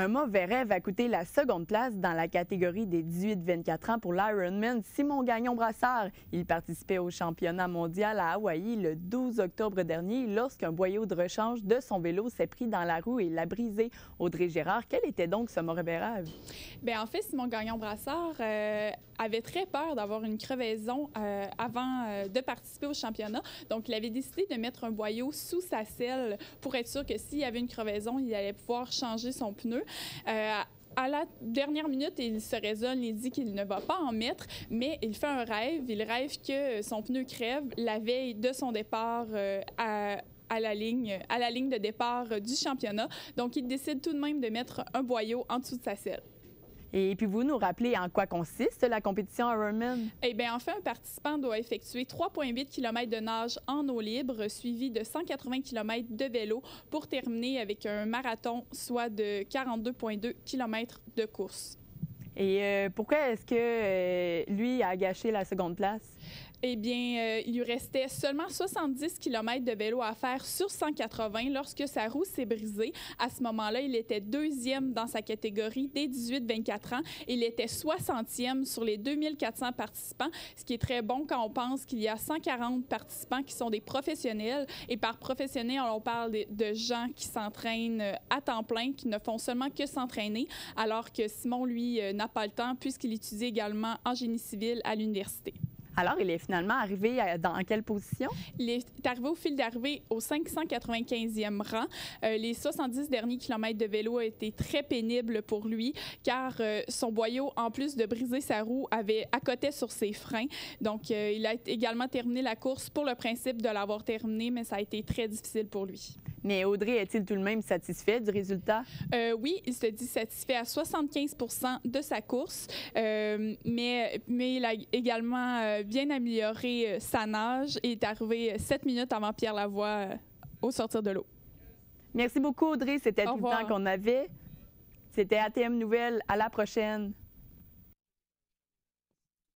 Un mauvais rêve a coûté la seconde place dans la catégorie des 18-24 ans pour l'Ironman Simon Gagnon-Brassard. Il participait au championnat mondial à Hawaï le 12 octobre dernier lorsqu'un boyau de rechange de son vélo s'est pris dans la roue et l'a brisé. Audrey Gérard, quel était donc ce mauvais rêve? Bien, en fait, Simon Gagnon-Brassard avait très peur d'avoir une crevaison avant de participer au championnat. Donc, il avait décidé de mettre un boyau sous sa selle pour être sûr que s'il y avait une crevaison, il allait pouvoir changer son pneu. À la dernière minute, il se raisonne et dit qu'il ne va pas en mettre, mais il fait un rêve. Il rêve que son pneu crève la veille de son départ à la ligne de départ du championnat. Donc, il décide tout de même de mettre un boyau en dessous de sa selle. Et puis, vous nous rappelez en quoi consiste la compétition Ironman? Eh bien, en fait, un participant doit effectuer 3,8 km de nage en eau libre, suivi de 180 km de vélo pour terminer avec un marathon, soit de 42,2 km de course. Et pourquoi est-ce que lui a gâché la seconde place? Eh bien, il lui restait seulement 70 km de vélo à faire sur 180 lorsque sa roue s'est brisée. À ce moment-là, il était deuxième dans sa catégorie des 18-24 ans. Il était 60e sur les 2400 participants, ce qui est très bon quand on pense qu'il y a 140 participants qui sont des professionnels. Et par professionnels, on parle de gens qui s'entraînent à temps plein, qui ne font seulement que s'entraîner, alors que Simon, lui, n'a pas le temps puisqu'il étudie également en génie civil à l'université. Alors, il est finalement arrivé dans quelle position? Il est arrivé au fil d'arrivée au 595e rang. Les 70 derniers kilomètres de vélo ont été très pénibles pour lui, car son boyau, en plus de briser sa roue, avait accoté sur ses freins. Donc, il a également terminé la course pour le principe de l'avoir terminé, mais ça a été très difficile pour lui. Mais Audrey, est-il tout de même satisfait du résultat? Oui, il se dit satisfait à 75 de sa course, mais il a également bien amélioré sa nage et est arrivé 7 minutes avant Pierre Lavoie au sortir de l'eau. Merci beaucoup, Audrey. C'était tout le temps qu'on avait. C'était ATM Nouvelles. À la prochaine.